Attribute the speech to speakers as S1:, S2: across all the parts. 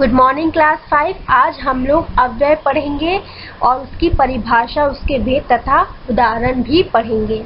S1: Good morning class 5। आज हम लोग अव्यय पढ़ेंगे और उसकी परिभाषा, उसके भेद तथा उदाहरण भी पढ़ेंगे।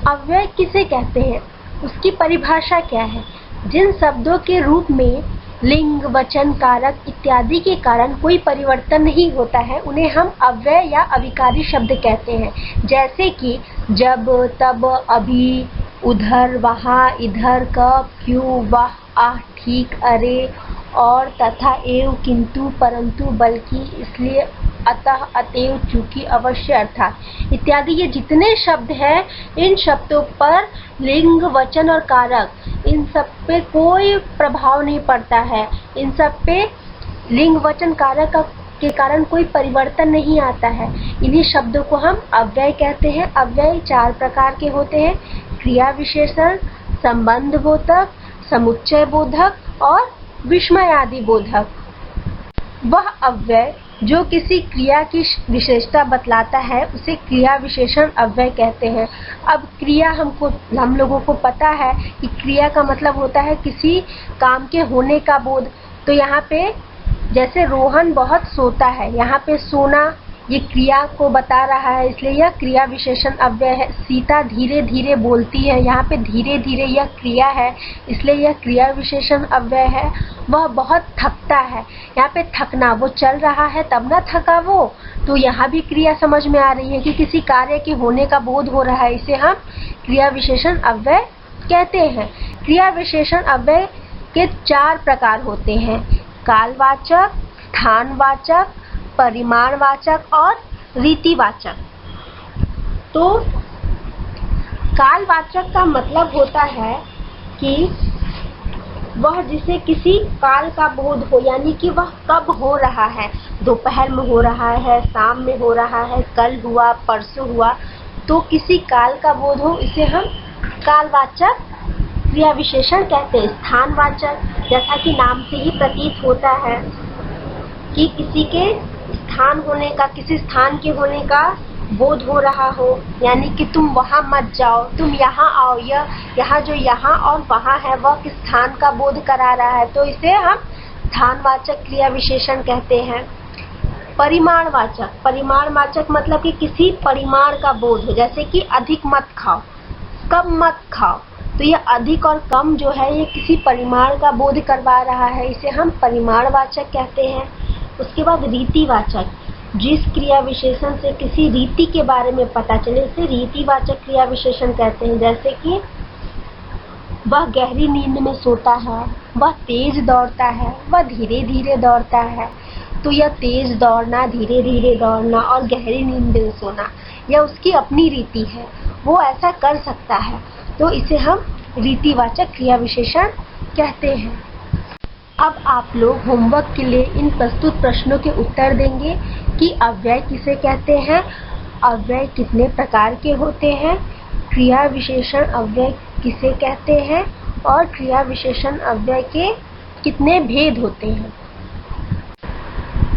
S1: अव्यय किसे कहते हैं, उसकी परिभाषा क्या है? जिन शब्दों के रूप में लिंग, वचन, कारक इत्यादि के कारण कोई परिवर्तन नहीं होता है उन्हें हम अव्यय या अविकारी शब्द कहते हैं। जैसे कि जब, तब, अभी, उधर, वहाँ, इधर, कब, क्यों, वह, आह, ठीक, अरे, और, तथा, एवं, किंतु, परंतु, बल्कि, इसलिए, अतः, अतएव, चूंकि, अवश्य, अर्थात इत्यादि। ये जितने शब्द हैं इन शब्दों पर लिंग, वचन और कारक इन सब पे कोई प्रभाव नहीं पड़ता है। इन सब पे लिंग, वचन, कारक के कारण कोई परिवर्तन नहीं आता है। इन्हीं शब्दों को हम अव्यय कहते हैं। अव्यय 4 प्रकार के होते हैं: क्रिया विशेषण, संबंध बोधक, समुच्चय बोधक और विस्मयादि बोधक। वह अव्यय जो किसी क्रिया की विशेषता बतलाता है उसे क्रिया विशेषण अव्यय कहते हैं। अब क्रिया हम लोगों को पता है कि क्रिया का मतलब होता है किसी काम के होने का बोध। तो यहाँ पे जैसे रोहन बहुत सोता है, यहाँ पे सोना ये क्रिया को बता रहा है, इसलिए यह क्रिया विशेषण अव्यय है। सीता धीरे धीरे बोलती है, यहाँ पे धीरे धीरे यह क्रिया है, इसलिए यह क्रिया विशेषण अव्यय है। वह बहुत थकता है, यहाँ पे थकना, वो चल रहा है तब ना थका वो, तो यहाँ भी क्रिया समझ में आ रही है कि किसी कार्य के होने का बोध हो रहा है, इसे हम क्रिया विशेषण अव्यय कहते हैं। क्रिया विशेषण अव्यय के 4 प्रकार होते हैं: कालवाचक, स्थानवाचक, परिमाणवाचक और रीतिवाचक। तो कालवाचक का मतलब होता है कि वह जिसे किसी काल का बोध हो, यानी कि वह कब हो रहा है, दोपहर में हो रहा है, शाम में हो रहा है, कल हुआ, परसों हुआ, तो किसी काल का बोध हो, इसे हम कालवाचक क्रिया विशेषण कहते हैं। स्थानवाचक, जैसा कि नाम से ही प्रतीत होता है कि किसी के स्थान होने का, किसी स्थान के होने का बोध हो रहा हो, यानी कि तुम वहां मत जाओ, तुम यहाँ आओ, यहाँ जो यहाँ और वहाँ है वह किस स्थान का बोध करा रहा है, तो इसे हम स्थानवाचक क्रिया विशेषण कहते हैं। परिमाणवाचक, परिमाणवाचक मतलब कि किसी परिमाण का बोध हो, जैसे कि अधिक मत खाओ, कम मत खाओ, तो ये अधिक और कम जो है ये किसी परिमाण का बोध करवा रहा है, इसे हम परिमाणवाचक कहते हैं। उसके बाद रीतिवाचक, जिस क्रिया विशेषण से किसी रीति के बारे में पता चले उसे रीतिवाचक क्रिया विशेषण कहते हैं। जैसे कि वह गहरी नींद में सोता है, वह तेज दौड़ता है, वह धीरे धीरे दौड़ता है, तो यह तेज दौड़ना, धीरे धीरे दौड़ना और गहरी नींद में सोना यह उसकी अपनी रीति है, वो ऐसा कर सकता है, तो इसे हम रीतिवाचक क्रिया विशेषण कहते हैं। अब आप लोग होमवर्क के लिए इन प्रस्तुत प्रश्नों के उत्तर देंगे कि अव्यय किसे कहते हैं, अव्यय कितने प्रकार के होते हैं, क्रिया विशेषण अव्यय किसे कहते हैं और क्रिया विशेषण अव्यय के कितने भेद होते हैं।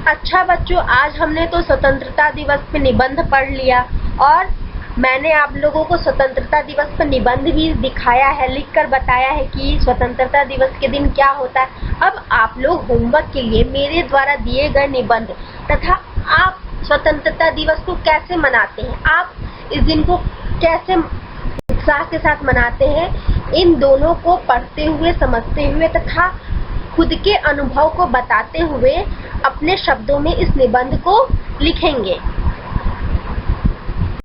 S1: अच्छा बच्चों, आज हमने तो स्वतंत्रता दिवस पे निबंध पढ़ लिया और मैंने आप लोगों को स्वतंत्रता दिवस पर निबंध भी दिखाया है, लिखकर बताया है कि स्वतंत्रता दिवस के दिन क्या होता है। अब आप लोग होमवर्क के लिए मेरे द्वारा दिए गए निबंध तथा आप स्वतंत्रता दिवस को कैसे मनाते हैं, आप इस दिन को कैसे उत्साह के साथ मनाते हैं, इन दोनों को पढ़ते हुए, समझते हुए तथा खुद के अनुभव को बताते हुए अपने शब्दों में इस निबंध को लिखेंगे।